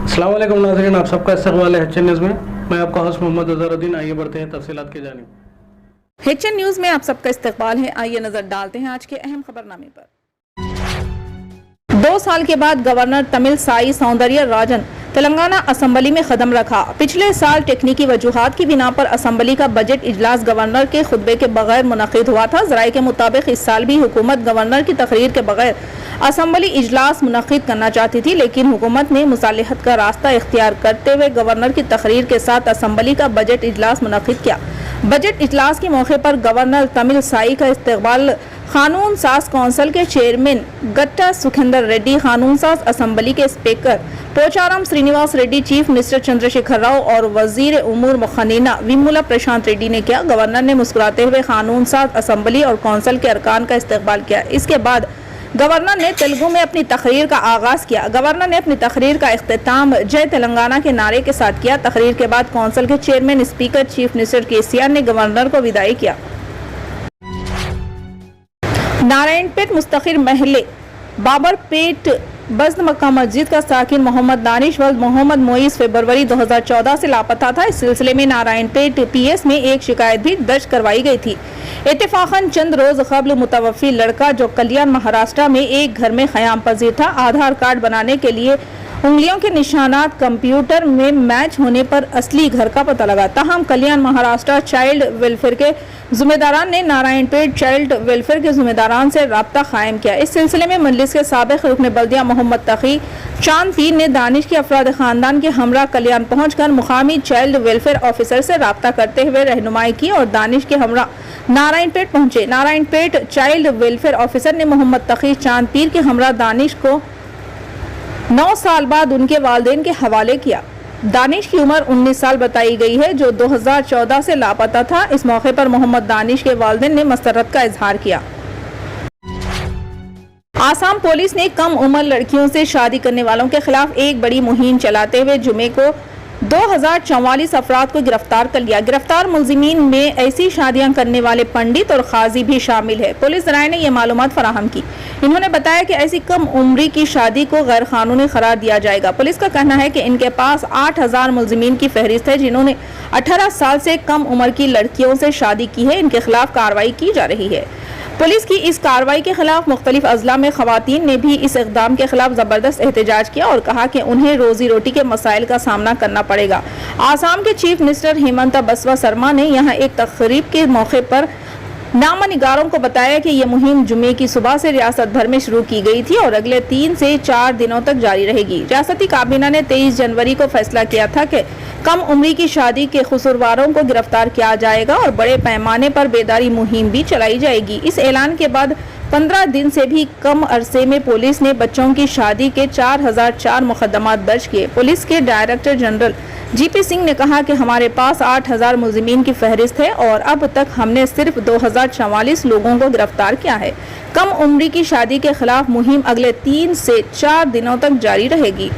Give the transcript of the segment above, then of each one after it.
अस्सलाम वालेकुम नाज़रीन, आप सबका इस्तकबाल है HN न्यूज़ में। मैं आपका होस्ट मोहम्मद अज़हरुद्दीन। आइए बढ़ते हैं तफसीलात की जानिब। HN न्यूज़ में आप सबका इस्तकबाल है। आइए नजर डालते हैं आज के अहम खबरनामे पर। 2 साल के बाद गवर्नर तमिलसाई सौंदर्य राजन तेलंगाना असेंबली में कदम रखा। पिछले साल टेक्निकी वजूहात की बिना पर असेंबली का बजट इजलास गवर्नर के खुतबे के बगैर मुनक़िद हुआ था। ज़राए के मुताबिक इस साल भी हुकूमत गवर्नर की तकरीर के बगैर असेंबली इजलास मुनक़िद करना चाहती थी, लेकिन हुकूमत ने मुसालिहत का रास्ता इख्तियार करते हुए गवर्नर की तकरीर के साथ असेंबली का बजट इजलास मुनक़िद किया। बजट इजलास के मौके पर गवर्नर तमिलसाई का इस्तकबाल कानून साज कौंसिल के चेयरमैन गट्टा सुखेंदर रेड्डी, कानून साज असेंबली के speaker Pocharam Srinivas Reddy, chief minister Chandrashekar Rao और वजीर उमूर मुखन्नीना विमुला प्रशांत रेड्डी ने किया। गवर्नर ने मुस्कुराते हुए कानून साज असेंबली और कौंसिल के अरकान का इस्तकबाल किया। इसके बाद गवर्नर ने तेलुगु में अपनी तकरीर का आगाज किया। गवर्नर ने अपनी तकरीर का इख्तिताम जय तेलंगाना के नारे के साथ किया। तकरीर के बाद कौंसिल के chairman, speaker, chief minister KCR ने गवर्नर को विदाई किया। नारायणपेट मुस्तकिल महल्ले बाबरपेट बज़्द मक्का मस्जिद का साकिन मोहम्मद दानिश वल्द मोहम्मद मोइस फरवरी 2014 से लापता था। इस सिलसिले में नारायणपेट PS में एक शिकायत भी दर्ज करवाई गई थी। इत्तेफाकन चंद रोज कबल मुतवफ़ी लड़का जो कल्याण महाराष्ट्र में एक घर में क़याम पजीर था, आधार कार्ड बनाने के लिए उंगलियों के निशानात कंप्यूटर में मैच होने पर असली घर का पता लगा। ताहम कल्याण महाराष्ट्र चाइल्ड वेलफेयर के जिम्मेदारान ने नारायणपेट चाइल्ड वेलफेयर के जिम्मेदारान से राब्ता कायम किया। इस सिलसिले में मजलिस के साबिक रुकन बल्दिया मोहम्मद तकी चांद पीर ने दानिश के अफराद खानदान के हमरा कल्याण पहुंचकर मुकामी चाइल्ड वेलफेयर ऑफिसर से राब्ता करते हुए रहनुमाई की और दानिश के हमरा नारायणपेट पहुंचे। नारायणपेट चाइल्ड वेलफेयर ऑफिसर ने मोहम्मद तकी चांद पीर के हमरा दानिश को 9 साल बाद उनके वालिदैन के हवाले किया। दानिश की उम्र 19 साल बताई गई है, जो 2014 से लापता था। इस मौके पर मोहम्मद दानिश के वालिदैन ने मसरत का इजहार किया। आसाम पुलिस ने कम उम्र लड़कियों से शादी करने वालों के खिलाफ एक बड़ी मुहिम चलाते हुए जुमे को 2044 अफराद को गिरफ्तार कर लिया। गिरफ्तार मुलजिमीन में ऐसी शादियां करने वाले पंडित और काजी भी शामिल है। पुलिस ज़राए ने यह मालूमात फराहम की। इन्होंने बताया कि ऐसी कम उम्री की शादी को गैर कानूनी करार दिया जाएगा। पुलिस का कहना है कि इनके पास 8000 मुलजिमीन की फहरिस्त है जिन्होंने 18 साल से कम उम्र की लड़कियों से शादी की है। इनके खिलाफ कार्रवाई की जा रही है। पुलिस की इस कार्रवाई के खिलाफ मुख्तलिफ अजला में खवातीन ने भी इस इक़दाम के खिलाफ जबरदस्त एहतजाज किया और कहा कि उन्हें रोजी रोटी के मसाइल का सामना करना पड़ेगा। आसाम के चीफ मिनिस्टर हेमंत बसवा शर्मा ने यहाँ एक तकरीब के मौके पर नामनिगारों को बताया कि यह मुहिम जुमे की सुबह से रियासत भर में शुरू की गई थी और अगले 3 से 4 दिनों तक जारी रहेगी। रियासती काबीना ने 23 जनवरी को फैसला किया था कि कम उम्री की शादी के कसूरवारों को गिरफ्तार किया जाएगा और बड़े पैमाने पर बेदारी मुहिम भी चलाई जाएगी। इस ऐलान के बाद 15 दिन से भी कम अरसे में पुलिस ने बच्चों की शादी के 4004 मुकदमात दर्ज किए। पुलिस के डायरेक्टर जनरल GP सिंह ने कहा कि हमारे पास 8000 मुलजिमीन की फहरिस्त है और अब तक हमने सिर्फ 2044 लोगों को गिरफ्तार किया है। कम उम्री की शादी के खिलाफ मुहिम अगले 3 से 4 दिनों तक जारी रहेगी।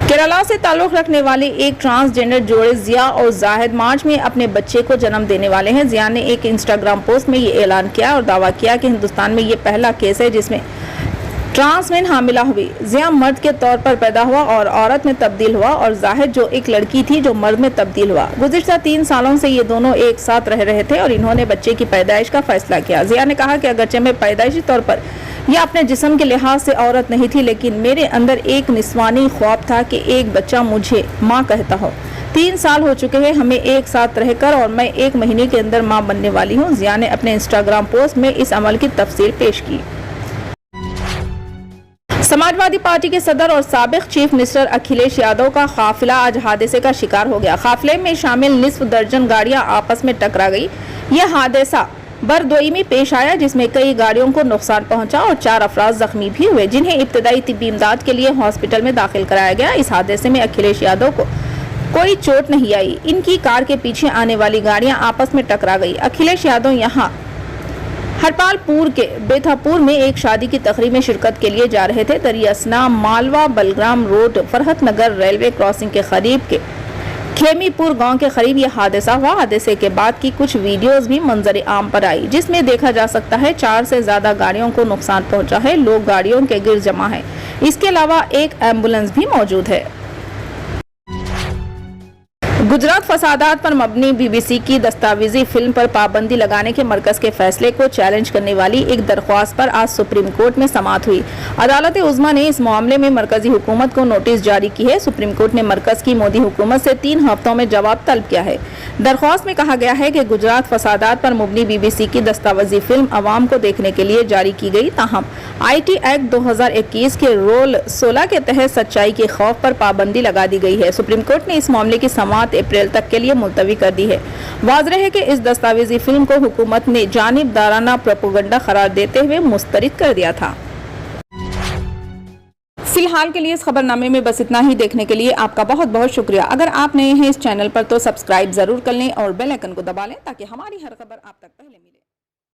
केरला से ताल्लुक रखने वाले एक ट्रांसजेंडर जोड़े जिया और जाहिद मार्च में अपने बच्चे को जन्म देने वाले हैं। जिया ने एक इंस्टाग्राम पोस्ट में ये ऐलान किया और दावा किया कि हिंदुस्तान में ये पहला केस है जिसमें ट्रांसमेन हामिला हुई। जिया मर्द के तौर पर पैदा हुआ और औरत में तब्दील हुआ और जाहिद जो एक लड़की थी जो मर्द में तब्दील हुआ। गुज़िश्ता 3 सालों से ये दोनों एक साथ रह रहे थे और इन्होंने बच्चे की पैदाइश का फैसला किया। जिया ने कहा कि अगरचे मैं पैदाइशी तौर पर यह अपने जिस्म के लिहाज से औरत नहीं थी, लेकिन मेरे अंदर एक निस्वानी ख्वाब था कि एक बच्चा मुझे माँ कहता हो। 3 साल हो चुके हैं हमें एक साथ रहकर और मैं 1 महीने के अंदर माँ बनने वाली हूँ। जिया ने अपने इंस्टाग्राम पोस्ट में इस अमल की तफसील पेश की। समाजवादी पार्टी के सदर और साबिक चीफ मिनिस्टर अखिलेश यादव का काफिला आज हादसे का शिकार हो गया। काफिले में शामिल निस्फ दर्जन गाड़ियां आपस में टकरा गई। यह हादसा बरदोई में पेश आया जिसमें कई गाड़ियों को नुकसान पहुंचा और 4 अफराद जख्मी भी हुए जिन्हें इब्तदाई तिब्बी इमदाद के लिए हॉस्पिटल में दाखिल कराया गया। इस हादसे में अखिलेश यादव को कोई चोट नहीं आई। इनकी कार के पीछे आने वाली गाड़ियां आपस में टकरा गई। अखिलेश यादव यहाँ हरपालपुर के बेथापुर में एक शादी की तकरीब में शिरकत के लिए जा रहे थे। दरियासना मालवा बलग्राम रोड फरहत नगर रेलवे क्रॉसिंग के करीब के खेमीपुर गांव के करीब यह हादसा हुआ। हादसे के बाद की कुछ वीडियोस भी मंजर आम पर आई, जिसमें देखा जा सकता है 4 से ज्यादा गाड़ियों को नुकसान पहुंचा है। लोग गाड़ियों के गिर जमा है। इसके अलावा एक एम्बुलेंस भी मौजूद है। गुजरात फसादात पर मबनी बीबीसी की दस्तावेजी फिल्म पर पाबंदी लगाने के मरकज के फैसले को चैलेंज करने वाली एक दरख्वास्त पर आज सुप्रीम कोर्ट में समाअत हुई। अदालत उज़्मा ने इस मामले में मरकजी हुकूमत को नोटिस जारी की है। सुप्रीम कोर्ट ने मरकज की मोदी हुकूमत से 3 हफ्तों में जवाब तलब किया है। दरख्वास्त में कहा गया है कि गुजरात फसादात पर मबनी बीबीसी की दस्तावेजी फिल्म अवाम को देखने के लिए जारी की गई, ताहम IT एक्ट 2021 के रोल 16 के तहत सच्चाई के खौफ पर पाबंदी लगा दी गई है। सुप्रीम कोर्ट ने इस मामले की समाअत अप्रैल तक के लिए मुलतवी कर दी है। वाज़ेह है कि इस दस्तावेजी फिल्म को हुकूमत ने जानिबदाराना प्रोपेगेंडा करार देते हुए मुस्तरद कर दिया था। फिलहाल के लिए इस खबरनामे में बस इतना ही। देखने के लिए आपका बहुत बहुत शुक्रिया। अगर आप नए हैं इस चैनल पर तो सब्सक्राइब जरूर कर लें और बेल आइकन को दबा लें ताकि हमारी हर खबर आप तक पहले मिले।